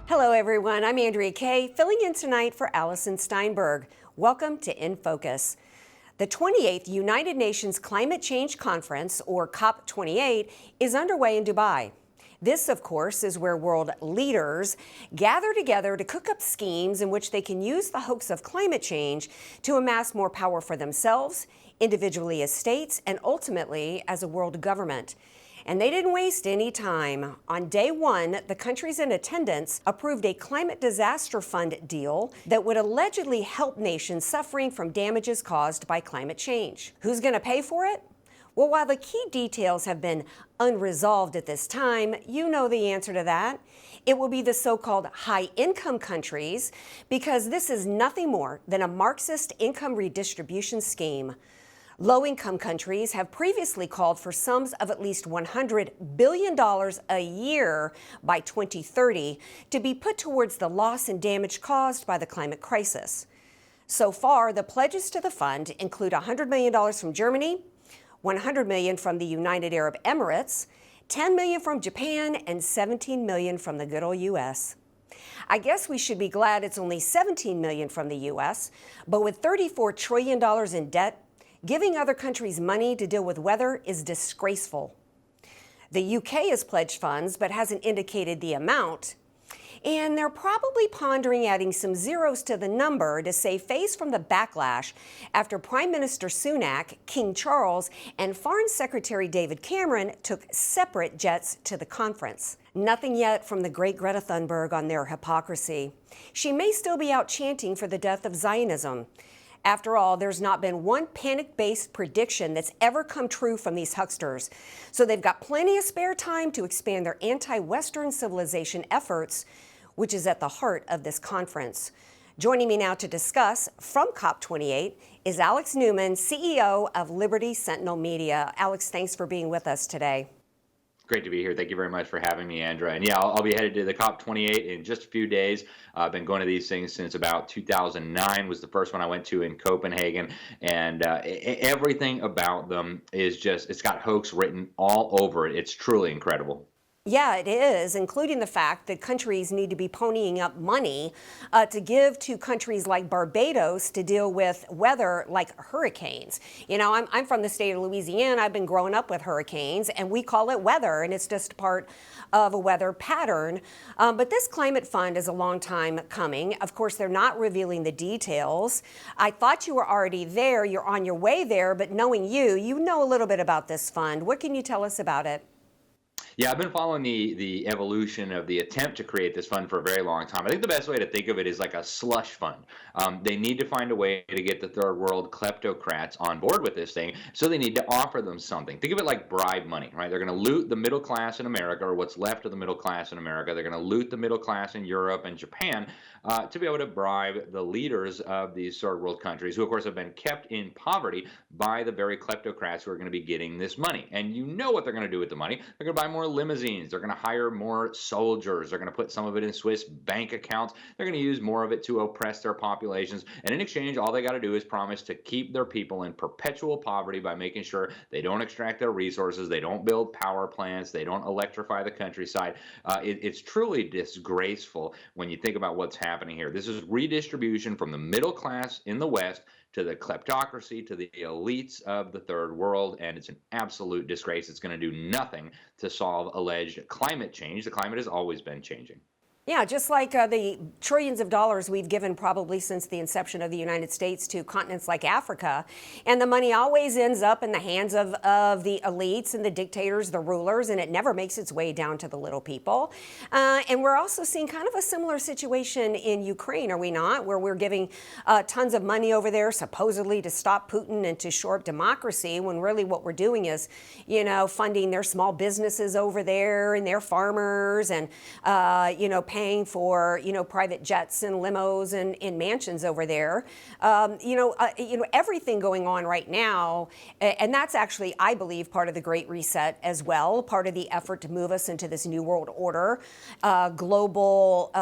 Hello, everyone. I'm Andrea Kaye, filling in tonight for Allison Steinberg. Welcome to In Focus. The 28th United Nations Climate Change Conference, or COP28, is underway in Dubai. This, of course, is where world leaders gather together to cook up schemes in which they can use the hoax of climate change to amass more power for themselves, individually as states, and ultimately as a world government. And they didn't waste any time. On day one, the countries in attendance approved a climate disaster fund deal that would allegedly help nations suffering from damages caused by climate change. Who's going to pay for it? Well, while the key details have been unresolved at this time, you know the answer to that. It will be the so-called high-income countries, because this is nothing more than a Marxist income redistribution scheme. Low-income countries have previously called for sums of at least $100 billion a year by 2030 to be put towards the loss and damage caused by the climate crisis. So far, the pledges to the fund include $100 million from Germany, $100 million from the United Arab Emirates, $10 million from Japan, and $17 million from the good old U.S. I guess we should be glad it's only $17 million from the U.S., but with $34 trillion in debt, giving other countries money to deal with weather is disgraceful. The UK has pledged funds but hasn't indicated the amount. And they're probably pondering adding some zeros to the number to save face from the backlash after Prime Minister Sunak, King Charles, and Foreign Secretary David Cameron took separate jets to the conference. Nothing yet from the great Greta Thunberg on their hypocrisy. She may still be out chanting for the death of Zionism. After all, there's not been one panic-based prediction that's ever come true from these hucksters. So they've got plenty of spare time to expand their anti-Western civilization efforts, which is at the heart of this conference. Joining me now to discuss from COP28 is Alex Newman, CEO of Liberty Sentinel Media. Alex, thanks for being with us today. Great to be here. Thank you very much for having me, Andrea. And yeah, I'll be headed to the COP28 in just a few days. I've been going to these things since about 2009 was the first one I went to in Copenhagen. And everything about them is just, it's got hoax written all over it. It's truly incredible. Yeah, it is, including the fact that countries need to be ponying up money to give to countries like Barbados to deal with weather like hurricanes. You know, I'm from the state of Louisiana. I've been growing up with hurricanes, and we call it weather, and it's just part of a weather pattern. But this climate fund is a long time coming. Of course, they're not revealing the details. I thought you were already there. You're on your way there, but knowing you know a little bit about this fund. What can you tell us about it? Yeah, I've been following the evolution of the attempt to create this fund for a very long time. I think the best way to think of it is like a slush fund. They need to find a way to get the third world kleptocrats on board with this thing, so they need to offer them something. Think of it like bribe money, right? They're going to loot the middle class in America, or what's left of the middle class in America. They're going to loot the middle class in Europe and Japan to be able to bribe the leaders of these third world countries, who of course have been kept in poverty by the very kleptocrats who are going to be getting this money. And you know what they're going to do with the money. They're going to buy more limousines. They're going to hire more soldiers. They're going to put some of it in Swiss bank accounts. They're going to use more of it to oppress their populations. And in exchange, all they got to do is promise to keep their people in perpetual poverty by making sure they don't extract their resources, they don't build power plants, they don't electrify the countryside. It's truly disgraceful when you think about what's happening here. This is redistribution from the middle class in the West to the kleptocracy, to the elites of the third world, and it's an absolute disgrace. It's going to do nothing to solve alleged climate change. The climate has always been changing. Yeah, just like the trillions of dollars we've given probably since the inception of the United States to continents like Africa. And the money always ends up in the hands of the elites and the dictators, the rulers, and it never makes its way down to the little people. And we're also seeing kind of a similar situation in Ukraine, are we not? Where we're giving tons of money over there supposedly to stop Putin and to shore up democracy, when really what we're doing is, you know, funding their small businesses over there and their farmers and, you know, paying for, you know, private jets and limos and mansions over there. Everything going on right now, and that's actually, I believe, part of the Great Reset as well, part of the effort to move us into this new world order, global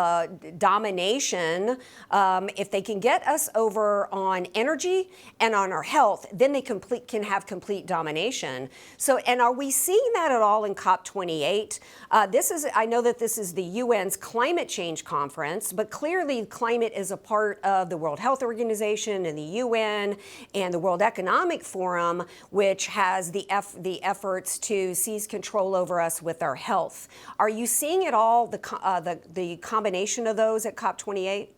domination. If they can get us over on energy and on our health, then they can have complete domination. So, and are we seeing that at all in COP28? I know that this is the UN's climate climate change conference, but clearly climate is a part of the World Health Organization and the UN and the World Economic Forum, which has the efforts to seize control over us with our health. Are you seeing at all the combination of those at COP28?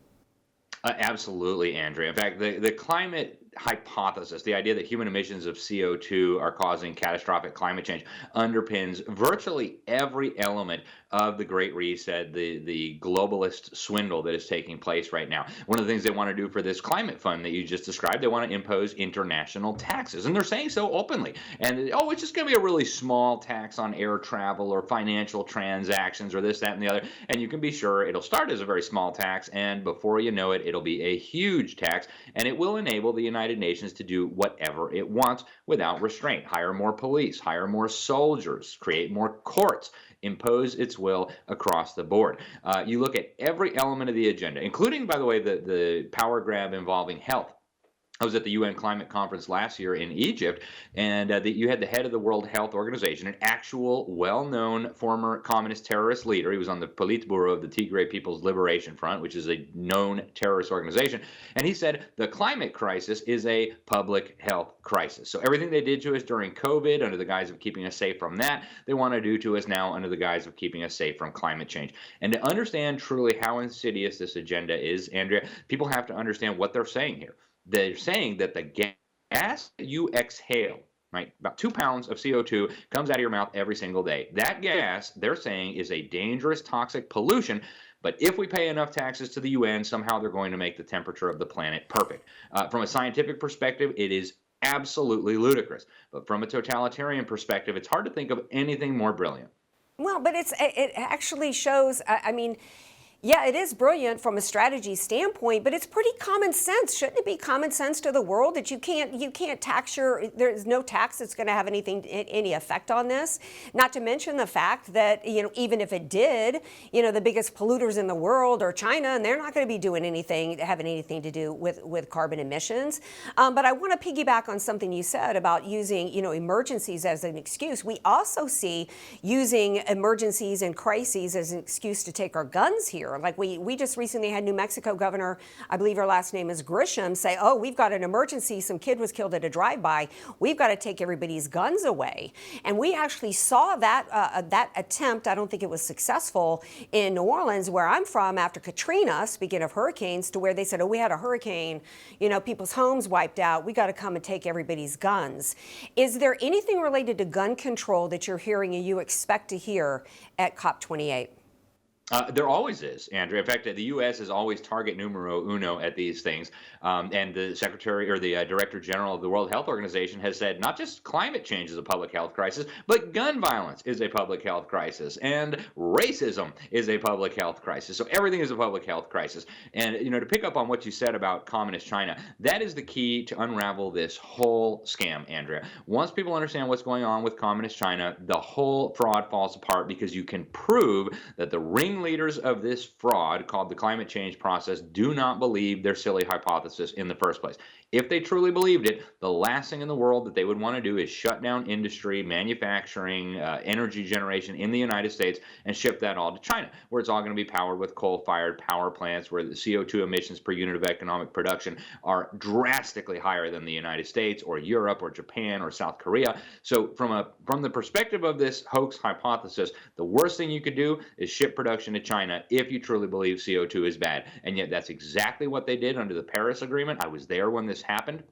Absolutely, Andrea. In fact, the climate hypothesis, the idea that human emissions of CO2 are causing catastrophic climate change, underpins virtually every element of the Great Reset, the globalist swindle that is taking place right now. One of the things they want to do for this climate fund that you just described, they want to impose international taxes. And they're saying so openly. And, oh, it's just going to be a really small tax on air travel or financial transactions or this, that, and the other. And you can be sure it'll start as a very small tax. And before you know it, it'll be a huge tax. And it will enable the United Nations to do whatever it wants without restraint. Hire more police, hire more soldiers, create more courts, impose its will across the board. You look at every element of the agenda, including, by the way, the power grab involving health. I was at the UN climate conference last year in Egypt, and you had the head of the World Health Organization, an actual well-known former communist terrorist leader. He was on the Politburo of the Tigray People's Liberation Front, which is a known terrorist organization. And he said the climate crisis is a public health crisis. So everything they did to us during COVID under the guise of keeping us safe from that, they want to do to us now under the guise of keeping us safe from climate change. And to understand truly how insidious this agenda is, Andrea, people have to understand what they're saying here. They're saying that the gas you exhale, right, about 2 pounds of CO2 comes out of your mouth every single day. That gas, they're saying, is a dangerous, toxic pollution. But if we pay enough taxes to the UN, somehow they're going to make the temperature of the planet perfect. From a scientific perspective, it is absolutely ludicrous. But from a totalitarian perspective, it's hard to think of anything more brilliant. Well, but it actually shows, yeah, it is brilliant from a strategy standpoint, but it's pretty common sense. Shouldn't it be common sense to the world that you can't tax there's no tax that's going to have any effect on this? Not to mention the fact that, even if it did, the biggest polluters in the world are China, and they're not going to be doing having anything to do with carbon emissions. But I want to piggyback on something you said about using, emergencies as an excuse. We also see using emergencies and crises as an excuse to take our guns here. Like we just recently had New Mexico Governor, I believe her last name is Grisham, say, oh, we've got an emergency. Some kid was killed at a drive-by. We've got to take everybody's guns away. And we actually saw that attempt. I don't think it was successful in New Orleans, where I'm from, after Katrina, speaking of hurricanes, to where they said, oh, we had a hurricane, people's homes wiped out. We got to come and take everybody's guns. Is there anything related to gun control that you're hearing and you expect to hear at COP28? There always is, Andrea. In fact, the U.S. is always target numero uno at these things. And the secretary or the director general of the World Health Organization has said not just climate change is a public health crisis, but gun violence is a public health crisis, and racism is a public health crisis. So everything is a public health crisis. And, to pick up on what you said about communist China, that is the key to unravel this whole scam, Andrea. Once people understand what's going on with communist China, the whole fraud falls apart, because you can prove that the ringleaders of this fraud, called the climate change process, do not believe their silly hypothesis in the first place. If they truly believed it, the last thing in the world that they would want to do is shut down industry, manufacturing, energy generation in the United States and ship that all to China, where it's all going to be powered with coal-fired power plants, where the CO2 emissions per unit of economic production are drastically higher than the United States or Europe or Japan or South Korea. So from the perspective of this hoax hypothesis, the worst thing you could do is ship production to China if you truly believe CO2 is bad. And yet that's exactly what they did under the Paris Agreement. I was there when this happened.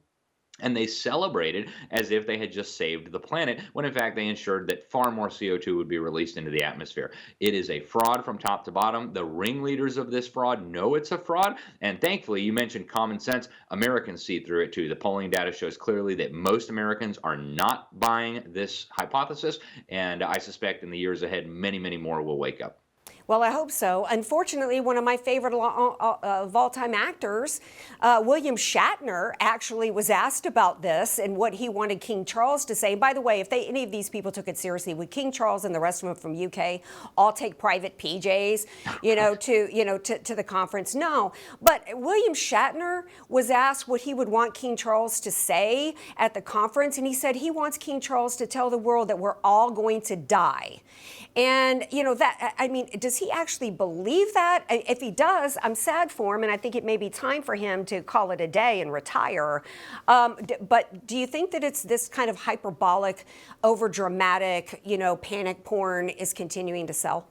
And they celebrated as if they had just saved the planet, when in fact they ensured that far more CO2 would be released into the atmosphere. It is a fraud from top to bottom. The ringleaders of this fraud know it's a fraud. And thankfully, you mentioned common sense. Americans see through it too. The polling data shows clearly that most Americans are not buying this hypothesis. And I suspect in the years ahead, many, many more will wake up. Well, I hope so. Unfortunately, one of my favorite of all-time actors, William Shatner, actually was asked about this and what he wanted King Charles to say. By the way, if any of these people took it seriously, would King Charles and the rest of them from UK all take private PJs, to the conference? No. But William Shatner was asked what he would want King Charles to say at the conference, and he said he wants King Charles to tell the world that we're all going to die. And, does does he actually believe that? If he does, I'm sad for him, and I think it may be time for him to call it a day and retire. But do you think that it's this kind of hyperbolic, over-dramatic, panic porn is continuing to sell?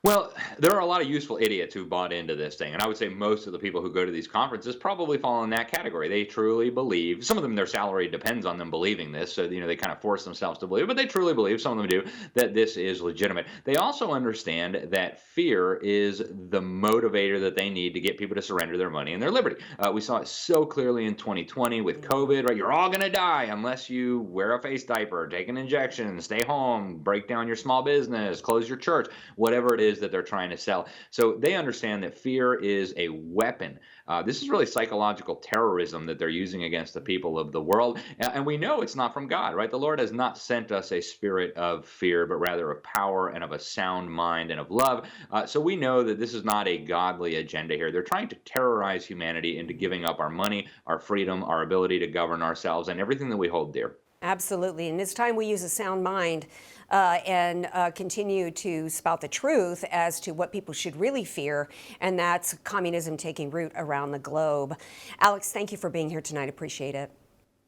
Well, there are a lot of useful idiots who bought into this thing. And I would say most of the people who go to these conferences probably fall in that category. They truly believe, some of them, their salary depends on them believing this. So, they kind of force themselves to believe, but they truly believe, some of them do, that this is legitimate. They also understand that fear is the motivator that they need to get people to surrender their money and their liberty. We saw it so clearly in 2020 with COVID, right? You're all going to die unless you wear a face diaper, take an injection, stay home, break down your small business, close your church, whatever it is that they're trying to sell. So they understand that fear is a weapon. This is really psychological terrorism that they're using against the people of the world. And we know it's not from God, right? The Lord has not sent us a spirit of fear, but rather of power and of a sound mind and of love. So we know that this is not a godly agenda here. They're trying to terrorize humanity into giving up our money, our freedom, our ability to govern ourselves, and everything that we hold dear. Absolutely. And it's time we use a sound mind and continue to spout the truth as to what people should really fear, and that's communism taking root around the globe. Alex, thank you for being here tonight. Appreciate it.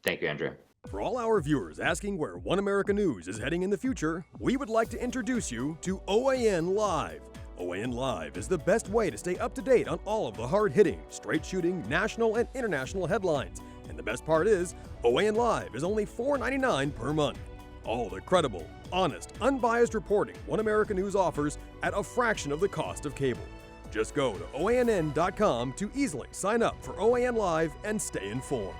Thank you, Andrea. For all our viewers asking where One America News is heading in the future, we would like to introduce you to OAN Live. OAN Live is the best way to stay up to date on all of the hard-hitting, straight-shooting, national and international headlines. And the best part is, OAN Live is only $4.99 per month. All the credible, honest, unbiased reporting One America News offers at a fraction of the cost of cable. Just go to OANN.com to easily sign up for OAN Live and stay informed.